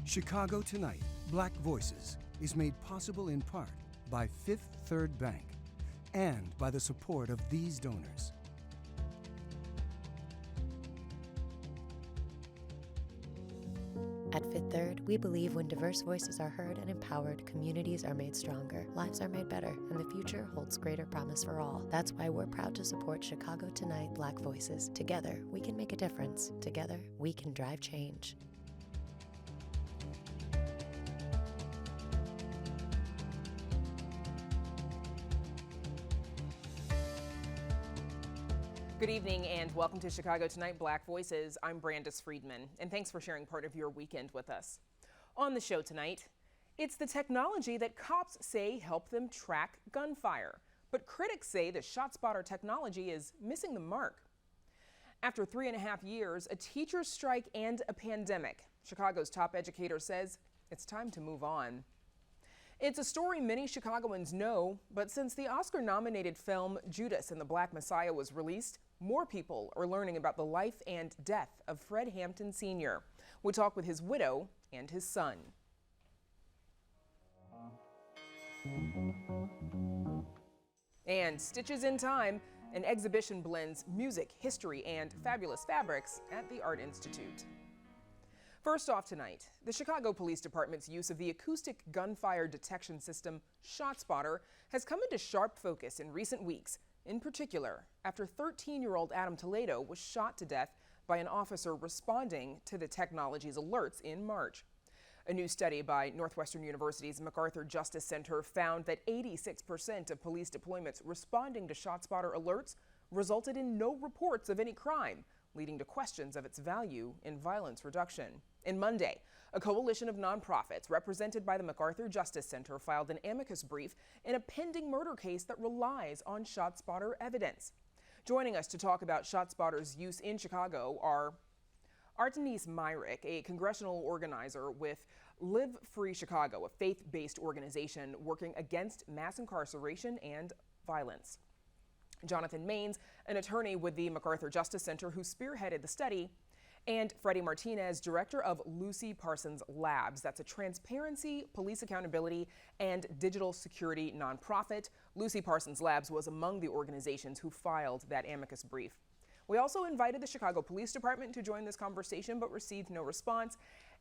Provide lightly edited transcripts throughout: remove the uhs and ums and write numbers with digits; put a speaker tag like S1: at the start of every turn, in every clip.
S1: Chicago Tonight, Black Voices is made possible in part by Fifth Third Bank and by the support of these donors.
S2: At Fifth Third, we believe when diverse voices are heard and empowered, communities are made stronger, lives are made better, and the future holds greater promise for all. That's why we're proud to support Chicago Tonight Black Voices. Together, we can make a difference. Together, we can drive change.
S3: Good evening and welcome to Chicago Tonight Black Voices. I'm Brandis Friedman, and thanks for sharing part of your weekend with us. On the show tonight, it's the technology that cops say help them track gunfire, but critics say the ShotSpotter technology is missing the mark. After 3.5 years, a teacher's strike and a pandemic, Chicago's top educator says it's time to move on. It's a story many Chicagoans know, but since the Oscar-nominated film Judas and the Black Messiah was released, more people are learning about the life and death of Fred Hampton Sr. We talk with his widow and his son. And Stitches in Time, an exhibition blends music, history, and fabulous fabrics at the Art Institute. First off tonight, the Chicago Police Department's use of the acoustic gunfire detection system ShotSpotter has come into sharp focus in recent weeks, in particular after 13-year-old Adam Toledo was shot to death by an officer responding to the technology's alerts in March. A new study by Northwestern University's MacArthur Justice Center found that 86% of police deployments responding to ShotSpotter alerts resulted in no reports of any crime, leading to questions of its value in violence reduction. And Monday, a coalition of nonprofits represented by the MacArthur Justice Center filed an amicus brief in a pending murder case that relies on ShotSpotter evidence. Joining us to talk about ShotSpotter's use in Chicago are Martinez, a congressional organizer with Live Free Chicago, a faith-based organization working against mass incarceration and violence. Jonathan Maines, an attorney with the MacArthur Justice Center who spearheaded the study, and FREDDY Martinez, director of Lucy Parsons Labs. That's a transparency, police accountability, and digital security nonprofit. Lucy Parsons Labs was among the organizations who filed that amicus brief. We also invited the Chicago Police Department to join this conversation, but received no response.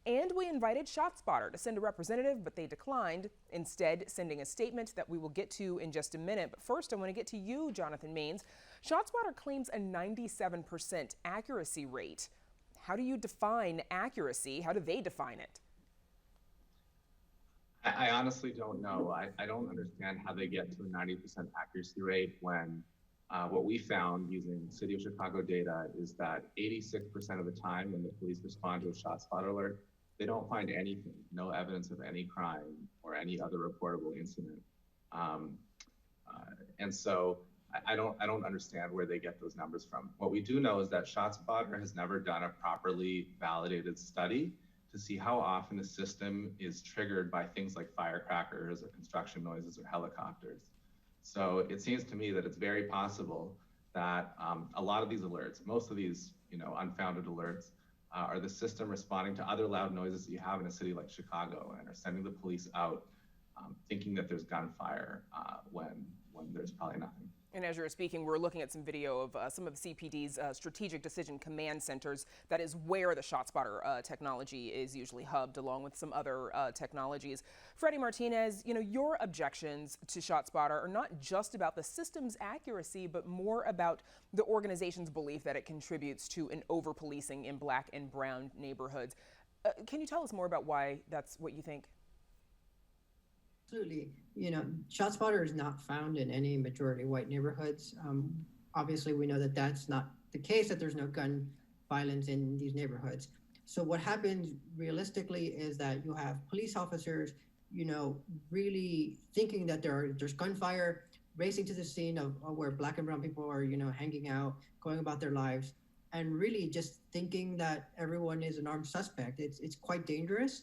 S3: And we invited ShotSpotter to send a representative, but they declined, instead sending a statement that we will get to in just a minute. But first, I want to get to you, Jonathan Maines. ShotSpotter claims a 97% accuracy rate. How do you define accuracy? How do they define it?
S4: I honestly don't know. I don't understand how they get to a 90% accuracy rate when what we found using City of Chicago data is that 86% of the time when the police respond to a ShotSpotter alert, they don't find anything, no evidence of any crime or any other reportable incident. And so I don't understand where they get those numbers from. What we do know is that ShotSpotter has never done a properly validated study to see how often the system is triggered by things like firecrackers or construction noises or helicopters. So it seems to me that it's very possible that a lot of these alerts, most of these unfounded alerts, are the system responding to other loud noises that you have in a city like Chicago and are sending the police out thinking that there's gunfire when there's probably nothing.
S3: And as you were speaking, we're looking at some video of some of CPD's strategic decision command centers. That is where the ShotSpotter technology is usually hubbed, along with some other technologies. FREDDY Martinez, your objections to ShotSpotter are not just about the system's accuracy, but more about the organization's belief that it contributes to an over-policing in Black and brown neighborhoods. Can you tell us more about why that's what you think?
S5: Absolutely. ShotSpotter is not found in any majority white neighborhoods. Obviously, we know that that's not the case, that there's no gun violence in these neighborhoods. So what happens realistically is that you have police officers, really thinking that there's gunfire, racing to the scene of where Black and brown people are, hanging out, going about their lives, and really just thinking that everyone is an armed suspect. It's quite dangerous.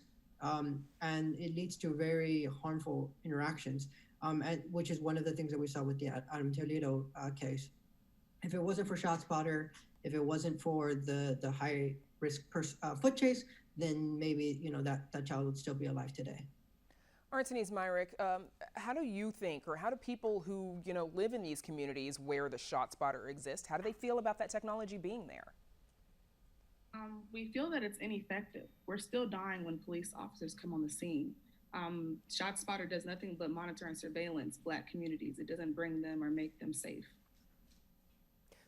S5: And it leads to very harmful interactions, which is one of the things that we saw with the Adam Toledo case. If it wasn't for ShotSpotter, if it wasn't for the high risk foot chase, then maybe, that child would still be alive today.
S3: Martinez, Myrick, how do you think, or how do people who, live in these communities where the ShotSpotter exists, how do they feel about that technology being there?
S6: We feel that it's ineffective. We're still dying when police officers come on the scene. ShotSpotter does nothing but monitor and surveillance Black communities. It doesn't bring them or make them safe.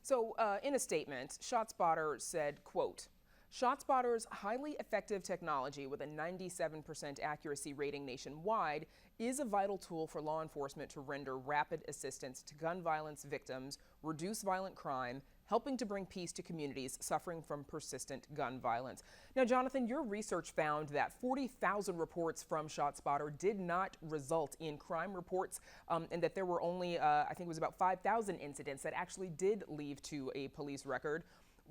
S3: So in a statement, ShotSpotter said, quote, ShotSpotter's highly effective technology with a 97% accuracy rating nationwide is a vital tool for law enforcement to render rapid assistance to gun violence victims, reduce violent crime, helping to bring peace to communities suffering from persistent gun violence. Now, Jonathan, your research found that 40,000 reports from ShotSpotter did not result in crime reports, and that there were only, I think it was about 5,000 incidents that actually did lead to a police record.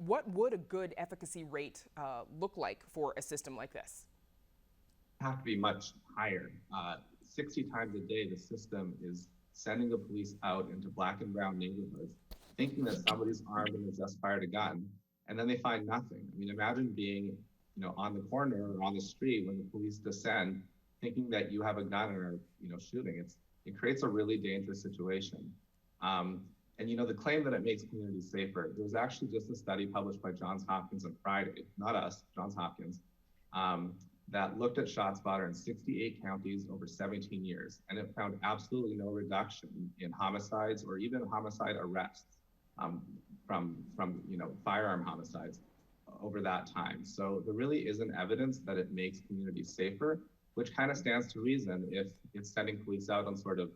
S3: What would a good efficacy rate look like for a system like this?
S4: Have to be much higher. 60 times a day, the system is sending the police out into Black and brown neighborhoods, thinking that somebody's armed and has just fired a gun, and then they find nothing. I mean, imagine being, on the corner or on the street when the police descend, thinking that you have a gun and are, shooting. It creates a really dangerous situation. And the claim that it makes communities safer, there was actually just a study published by Johns Hopkins on Friday, not us, Johns Hopkins, that looked at ShotSpotter in 68 counties over 17 years, and it found absolutely no reduction in homicides or even homicide arrests from firearm homicides over that time. So there really isn't evidence that it makes communities safer, which kind of stands to reason if it's sending police out on sort of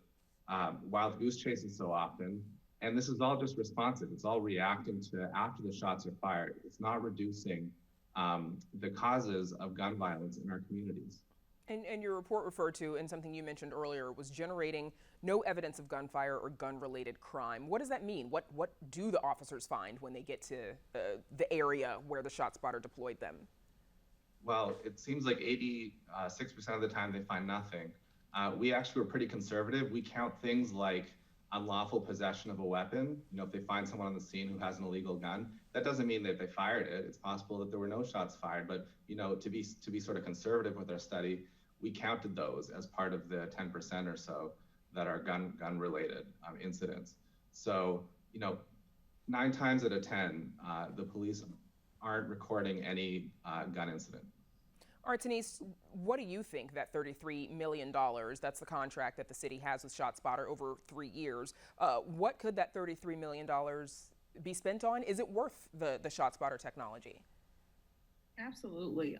S4: wild goose chases so often. And this is all just responsive. It's all reacting to after the shots are fired. It's not reducing the causes of gun violence in our communities.
S3: And your report referred to, and something you mentioned earlier, was generating no evidence of gunfire or gun-related crime. What does that mean? What do the officers find when they get to the area where the ShotSpotter deployed them?
S4: Well, it seems like 86% of the time they find nothing. We actually were pretty conservative. We count things like unlawful possession of a weapon. If they find someone on the scene who has an illegal gun, that doesn't mean that they fired it. It's possible that there were no shots fired, but to be sort of conservative with our study, we counted those as part of the 10% or so that are gun related incidents. So 9 times out of 10, the police aren't recording any gun incident.
S3: Martinez, what do you think that $33 million, that's the contract that the city has with ShotSpotter over 3 years, what could that $33 million be spent on? Is it worth the ShotSpotter technology?
S6: Absolutely.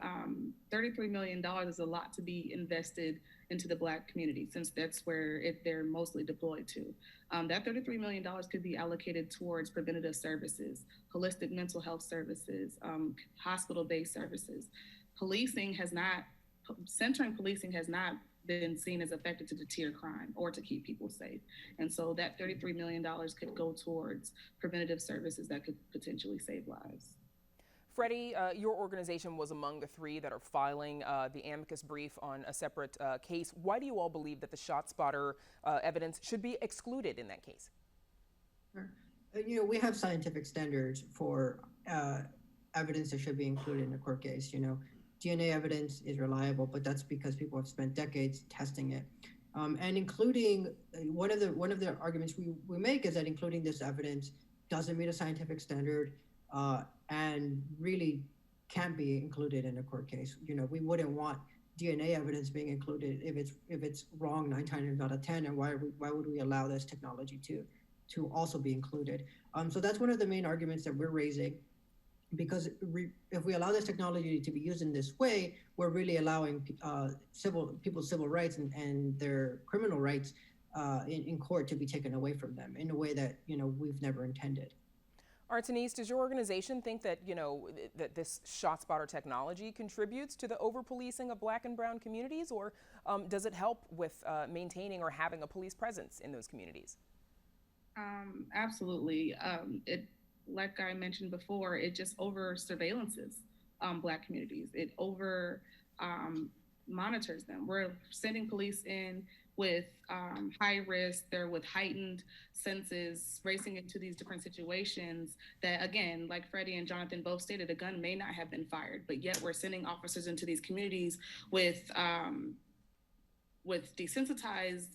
S6: $33 million is a lot to be invested into the Black community, since that's where they're mostly deployed to. That $33 million could be allocated towards preventative services, holistic mental health services, hospital-based services. Centering policing has not been seen as effective to deter crime or to keep people safe. And so that $33 million could go towards preventative services that could potentially save lives.
S3: FREDDY, your organization was among the 3 that are filing the amicus brief on a separate case. Why do you all believe that the ShotSpotter evidence should be excluded in that case?
S5: Sure. We have scientific standards for evidence that should be included in a court case. DNA evidence is reliable, but that's because people have spent decades testing it. And including one of the arguments we make is that including this evidence doesn't meet a scientific standard and really can't be included in a court case. We wouldn't want DNA evidence being included if it's wrong 9 times out of 10, and why would we allow this technology to also be included? So that's one of the main arguments that we're raising. Because if we allow this technology to be used in this way, we're really allowing people's civil rights and their criminal rights in court to be taken away from them in a way that we've never intended.
S3: Martinez, does your organization think that that this ShotSpotter technology contributes to the over-policing of Black and brown communities, or does it help with maintaining or having a police presence in those communities?
S6: Absolutely. Like I mentioned before, it just over surveillances Black communities. It over monitors them. We're sending police in with high risk, they're with heightened senses, racing into these different situations that, again, like Freddie and Jonathan both stated, a gun may not have been fired, but yet we're sending officers into these communities with desensitized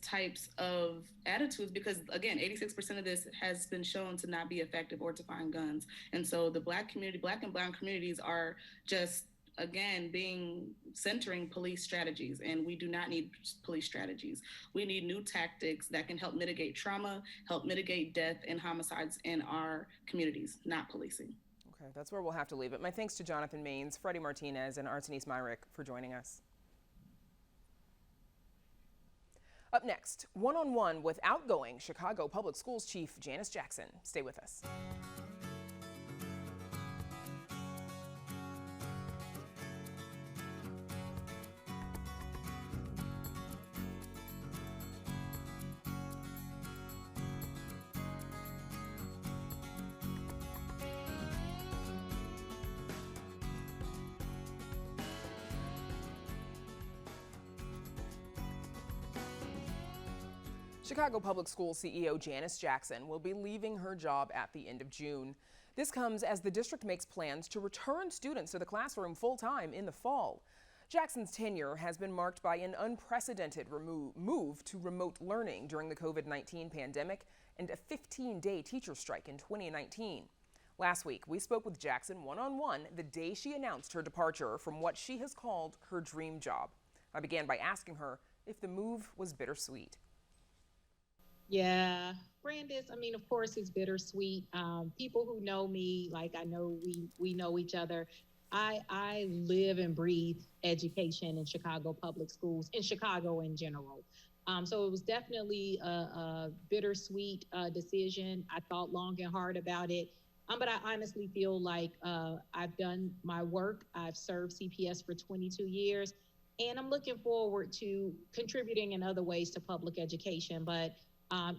S6: types of attitudes, because again, 86% of this has been shown to not be effective or to find guns. And so the Black and brown communities are just, again, centering police strategies, and we do not need police strategies. We need new tactics that can help mitigate trauma, help mitigate death and homicides in our communities, not policing.
S3: Okay, that's where we'll have to leave it. My thanks to Jonathan Maines, Freddie Martinez, and Artenice Myrick for joining us. Up next, one-on-one with outgoing Chicago Public Schools Chief Janice Jackson. Stay with us. Chicago Public Schools CEO Janice Jackson will be leaving her job at the end of June. This comes as the district makes plans to return students to the classroom full-time in the fall. Jackson's tenure has been marked by an unprecedented move to remote learning during the COVID-19 pandemic and a 15-day teacher strike in 2019. Last week, we spoke with Jackson one-on-one the day she announced her departure from what she has called her dream job. I began by asking her if the move was bittersweet.
S7: Yeah, Brandis, I mean, of course it's bittersweet. People who know me, like I know we know each other. I live and breathe education in Chicago Public Schools, in Chicago in general. So it was definitely a bittersweet decision. I thought long and hard about it. But I honestly feel like I've done my work. I've served CPS for 22 years, and I'm looking forward to contributing in other ways to public education. But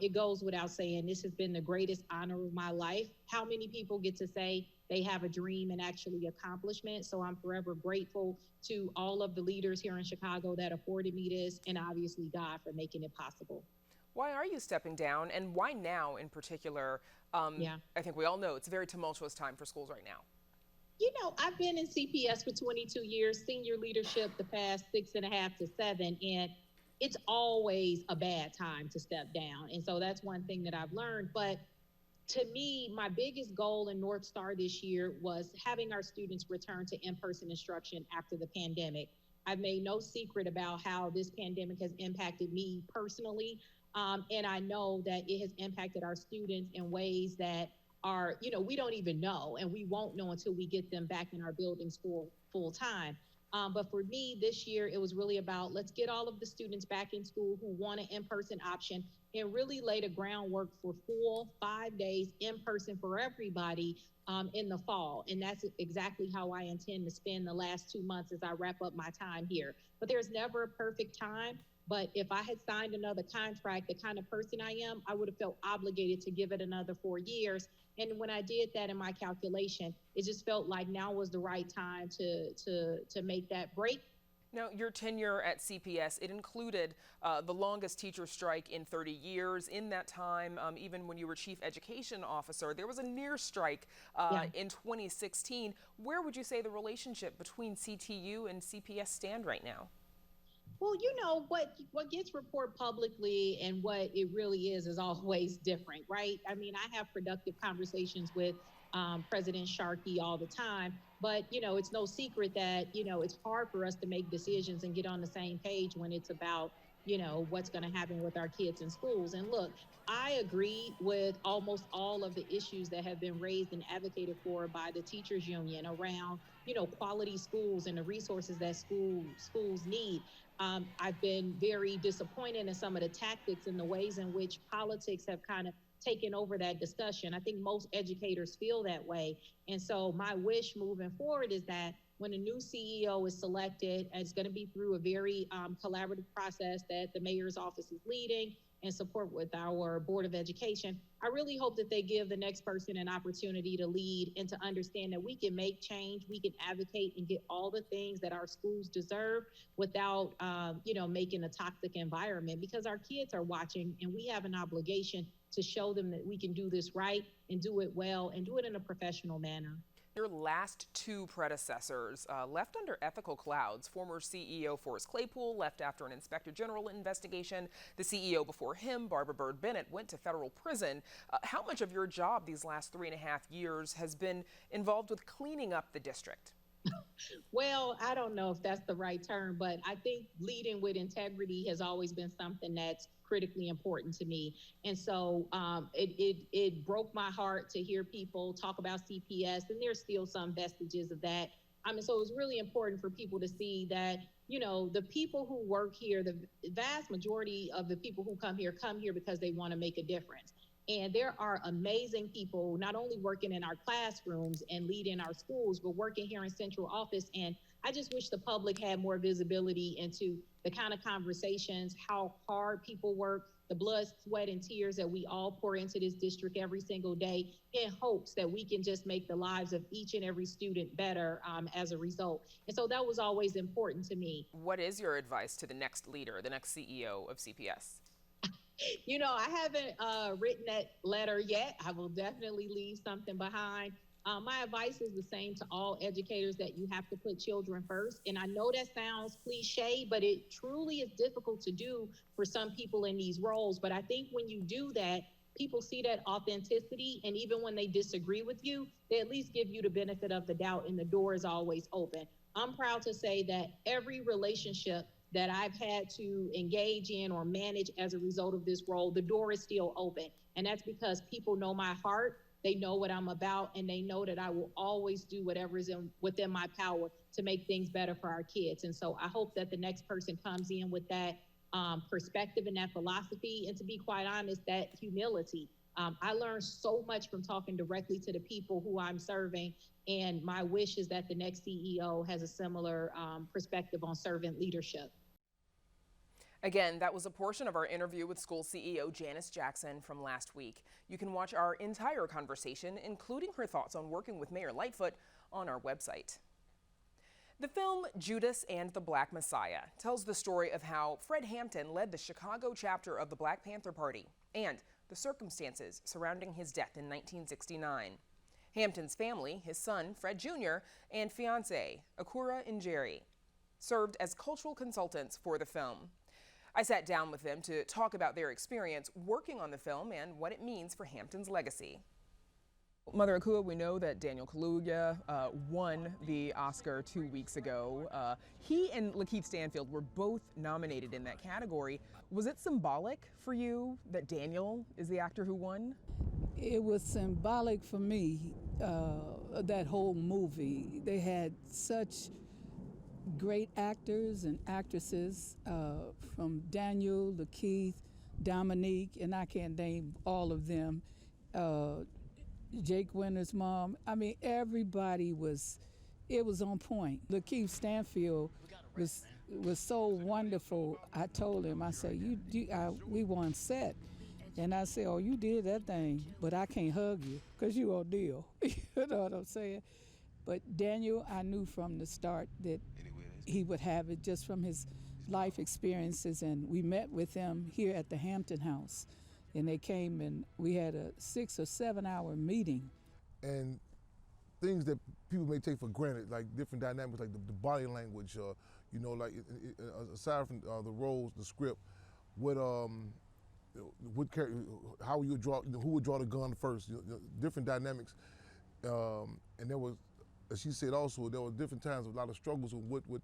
S7: it goes without saying, this has been the greatest honor of my life. How many people get to say they have a dream and actually accomplishment? So I'm forever grateful to all of the leaders here in Chicago that afforded me this, and obviously God for making it possible.
S3: Why are you stepping down, and why now in particular? I think we all know it's a very tumultuous time for schools right now.
S7: You know, I've been in CPS for 22 years, senior leadership the past 6.5 to 7, and it's always a bad time to step down. And so that's one thing that I've learned. But to me, my biggest goal and North Star this year was having our students return to in-person instruction after the pandemic. I've made no secret about how this pandemic has impacted me personally. And I know that it has impacted our students in ways that are, you know, we don't even know, and we won't know until we get them back in our buildings full time. But for me this year, it was really about, let's get all of the students back in school who want an in-person option and really lay the groundwork for full 5 days in person for everybody in the fall. And that's exactly how I intend to spend the last 2 months as I wrap up my time here. But there's never a perfect time. But if I had signed another contract, the kind of person I am, I would have felt obligated to give it another 4 years. And when I did that in my calculation, it just felt like now was the right time to make that break.
S3: Now, your tenure at CPS, it included the longest teacher strike in 30 years. In that time, even when you were chief education officer, there was a near strike in 2016. Where would you say the relationship between CTU and CPS stand right now?
S7: Well, you know, what gets reported publicly and what it really is always different, right? I mean, I have productive conversations with President Sharkey all the time, but, you know, it's no secret that, you know, it's hard for us to make decisions and get on the same page when it's about, you know, what's going to happen with our kids in schools. And look, I agree with almost all of the issues that have been raised and advocated for by the teachers union around, you know, quality schools and the resources that schools need. I've been very disappointed in some of the tactics and the ways in which politics have kind of taken over that discussion. I think most educators feel that way. And so my wish moving forward is that when a new CEO is selected, it's going to be through a very collaborative process that the mayor's office is leading, and support with our Board of Education. I really hope that they give the next person an opportunity to lead and to understand that we can make change, we can advocate and get all the things that our schools deserve without, making a toxic environment, because our kids are watching and we have an obligation to show them that we can do this right and do it well and do it in a professional manner.
S3: Your last two predecessors left under ethical clouds. Former CEO Forrest Claypool left after an Inspector General investigation. The CEO before him, Barbara Byrd Bennett, went to federal prison. How much of your job these last 3.5 years has been involved with cleaning up the district?
S7: Well, I don't know if that's the right term, but I think leading with integrity has always been something that's critically important to me. And so it broke my heart to hear people talk about CPS, and there's still some vestiges of that. So it was really important for people to see that, the people who work here, the vast majority of the people who come here because they want to make a difference. And there are amazing people, not only working in our classrooms and leading our schools, but working here in central office. And I just wish the public had more visibility into the kind of conversations, how hard people work, the blood, sweat, and tears that we all pour into this district every single day, in hopes that we can just make the lives of each and every student better as a result. And so that was always important to me.
S3: What is your advice to the next leader, the next CEO of CPS?
S7: I haven't written that letter yet. I will definitely leave something behind. My advice is the same to all educators, that you have to put children first. And I know that sounds cliche, but it truly is difficult to do for some people in these roles. But I think when you do that, people see that authenticity, and even when they disagree with you, they at least give you the benefit of the doubt, and the door is always open. I'm proud to say that every relationship that I've had to engage in or manage as a result of this role, the door is still open. And that's because people know my heart, they know what I'm about, and they know that I will always do whatever is within my power to make things better for our kids. And so I hope that the next person comes in with that perspective and that philosophy, and to be quite honest, that humility. I learned so much from talking directly to the people who I'm serving, and my wish is that the next CEO has a similar perspective on servant leadership.
S3: Again, that was a portion of our interview with school CEO Janice Jackson from last week. You can watch our entire conversation, including her thoughts on working with Mayor Lightfoot, on our website. The film Judas and the Black Messiah tells the story of how Fred Hampton led the Chicago chapter of the Black Panther Party and the circumstances surrounding his death in 1969. Hampton's family, his son Fred Jr., and fiancée Akura Njeri, served as cultural consultants for the film. I sat down with them to talk about their experience working on the film and what it means for Hampton's legacy. Mother Akua, we know that Daniel Kaluuya won the Oscar 2 weeks ago. He and Lakeith Stanfield were both nominated in that category. Was it symbolic for you that Daniel is the actor who won?
S8: It was symbolic for me, that whole movie. They had such great actors and actresses, from Daniel, Lakeith, Dominique, and I can't name all of them, Jake Winter's mom. I mean, everybody it was on point. Lakeith Stanfield was so wonderful. I told him, I said, we won set. And I said, oh, you did that thing, but I can't hug you because you on deal. You know what I'm saying? But Daniel, I knew from the start that he would have it just from his life experiences. And we met with him here at the Hampton House. And they came and we had a 6 or 7 hour meeting.
S9: And things that people may take for granted, like different dynamics, like the body language, aside from the roles, the script, how you draw, who would draw the gun first, different dynamics. And there was, as she said also, there were different times of a lot of struggles with what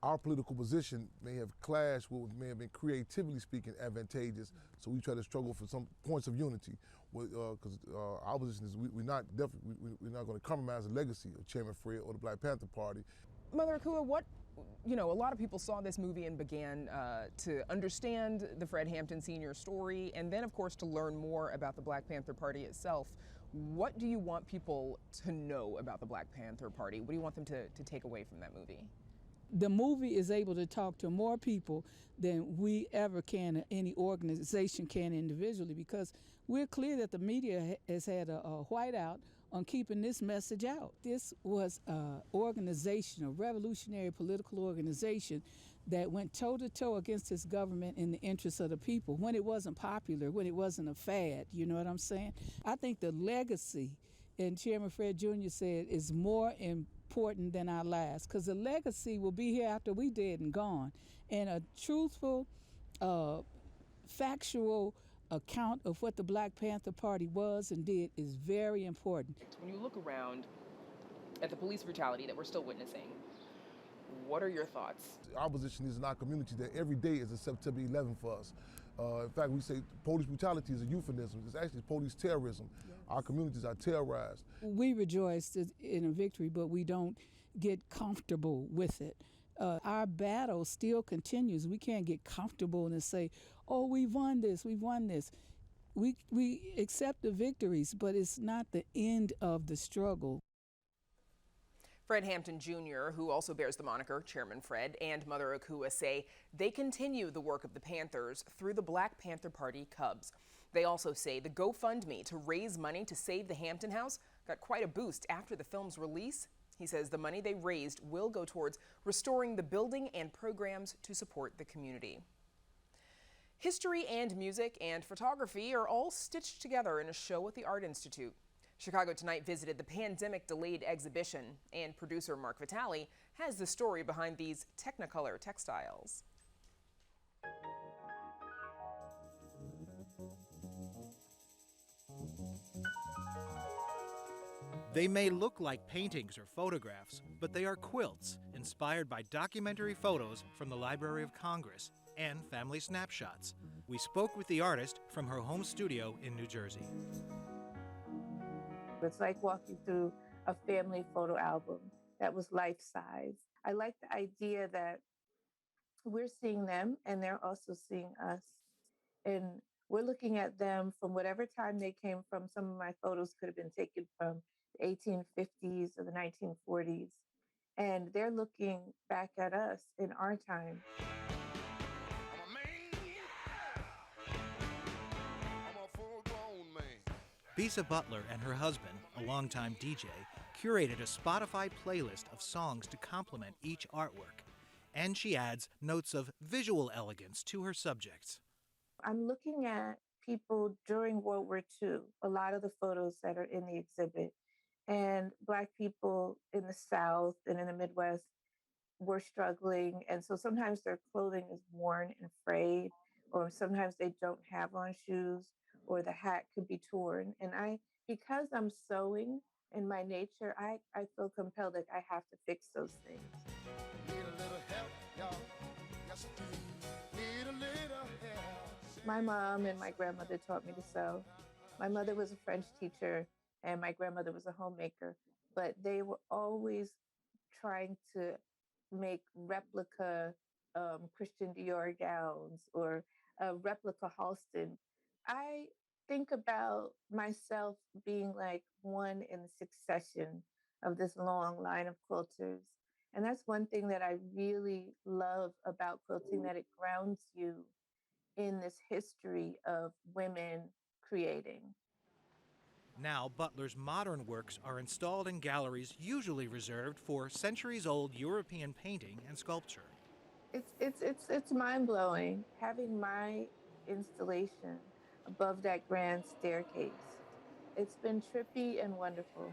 S9: our political position may have clashed with what may have been, creatively speaking, advantageous. So we try to struggle for some points of unity, because our position is we're not going to compromise the legacy of Chairman Fred or the Black Panther Party.
S3: Mother Akua, a lot of people saw this movie and began to understand the Fred Hampton Sr. story, and then, of course, to learn more about the Black Panther Party itself. What do you want people to know about the Black Panther Party? What do you want them to take away from that movie?
S8: The movie is able to talk to more people than we ever can, or any organization can individually, because we're clear that the media has had a whiteout on keeping this message out. This was an organization, a revolutionary political organization that went toe-to-toe against this government in the interests of the people when it wasn't popular, when it wasn't a fad, you know what I'm saying? I think the legacy, and Chairman Fred Jr. said, is more important than our lives, because the legacy will be here after we dead and gone. And a truthful, factual account of what the Black Panther Party was and did is very important.
S3: When you look around at the police brutality that we're still witnessing, what are your thoughts?
S9: Our position is in our community that every day is a September 11 for us. In fact, we say police brutality is a euphemism. It's actually police terrorism. Yes. Our communities are terrorized.
S8: We rejoice in a victory, but we don't get comfortable with it. Our battle still continues. We can't get comfortable and say, oh, we've won this, we've won this. We accept the victories, but it's not the end of the struggle.
S3: Fred Hampton Jr., who also bears the moniker Chairman Fred, and Mother Akua say they continue the work of the Panthers through the Black Panther Party Cubs. They also say the GoFundMe to raise money to save the Hampton House got quite a boost after the film's release. He says the money they raised will go towards restoring the building and programs to support the community. History and music and photography are all stitched together in a show at the Art Institute. Chicago Tonight visited the pandemic-delayed exhibition, and producer Mark Vitale has the story behind these Technicolor textiles.
S10: They may look like paintings or photographs, but they are quilts inspired by documentary photos from the Library of Congress and family snapshots. We spoke with the artist from her home studio in New Jersey.
S11: It's like walking through a family photo album that was life-size. I like the idea that we're seeing them and they're also seeing us. And we're looking at them from whatever time they came from. Some of my photos could have been taken from the 1850s or the 1940s. And they're looking back at us in our time.
S10: Bisa Butler and her husband, a longtime DJ, curated a Spotify playlist of songs to complement each artwork. And she adds notes of visual elegance to her subjects.
S11: I'm looking at people during World War II, a lot of the photos that are in the exhibit, and Black people in the South and in the Midwest were struggling. And so sometimes their clothing is worn and frayed, or sometimes they don't have on shoes, or the hat could be torn. And because I'm sewing in my nature, I feel compelled that I have to fix those things. Need a little help, y'all. Yes, need a little help. My mom and my grandmother taught me to sew. My mother was a French teacher and my grandmother was a homemaker, but they were always trying to make replica Christian Dior gowns or replica Halston. I think about myself being like one in the succession of this long line of quilters. And that's one thing that I really love about quilting, that it grounds you in this history of women creating.
S10: Now, Butler's modern works are installed in galleries usually reserved for centuries-old European painting and sculpture.
S11: It's mind-blowing having my installation above that grand staircase. It's been trippy and wonderful.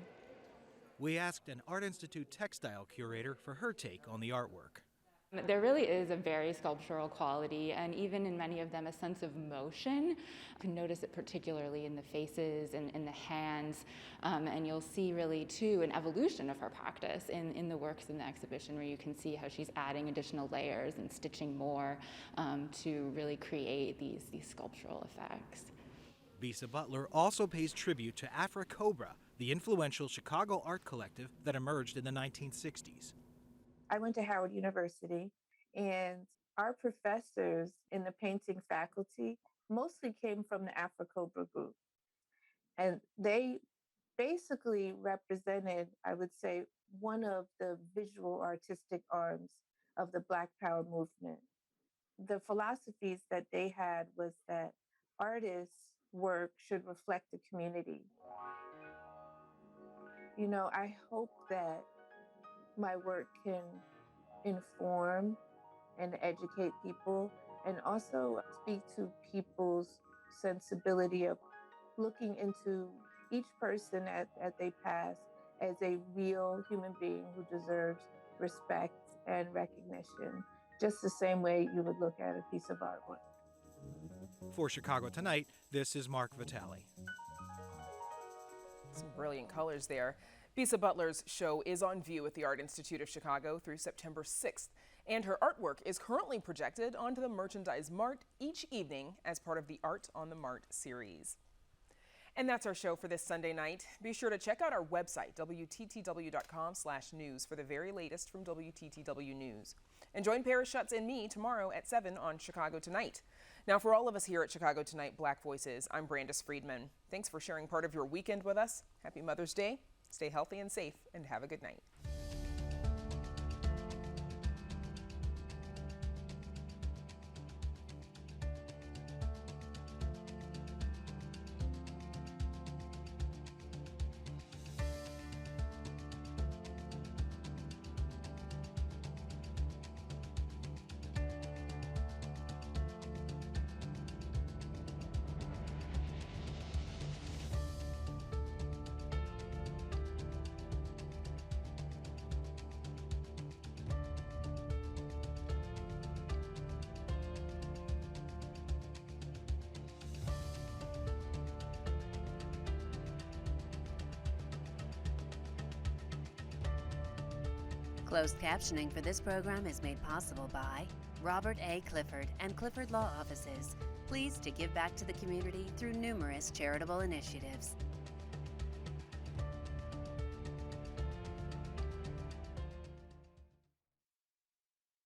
S10: We asked an Art Institute textile curator for her take on the artwork.
S12: There really is a very sculptural quality, and even in many of them, a sense of motion. You can notice it particularly in the faces and in the hands, and you'll see really, too, an evolution of her practice in the works in the exhibition, where you can see how she's adding additional layers and stitching more to really create these sculptural effects.
S10: Bisa Butler also pays tribute to Afra Cobra, the influential Chicago art collective that emerged in the 1960s.
S11: I went to Howard University, and our professors in the painting faculty mostly came from the Afra Cobra group. And they basically represented, I would say, one of the visual artistic arms of the Black Power movement. The philosophies that they had was that artists' work should reflect the community. You know, I hope that my work can inform and educate people and also speak to people's sensibility of looking into each person as they pass as a real human being who deserves respect and recognition, just the same way you would look at a piece of artwork.
S10: For Chicago Tonight, this is Mark Vitale.
S3: Some brilliant colors there. Bisa Butler's show is on view at the Art Institute of Chicago through September 6th, and her artwork is currently projected onto the Merchandise Mart each evening as part of the Art on the Mart series. And that's our show for this Sunday night. Be sure to check out our website, WTTW.com/news, for the very latest from WTTW News. And join Paris Schutz and me tomorrow at 7 on Chicago Tonight. Now, for all of us here at Chicago Tonight Black Voices, I'm Brandis Friedman. Thanks for sharing part of your weekend with us. Happy Mother's Day. Stay healthy and safe, and have a good night.
S13: Closed captioning for this program is made possible by Robert A. Clifford and Clifford Law Offices, pleased to give back to the community through numerous charitable initiatives.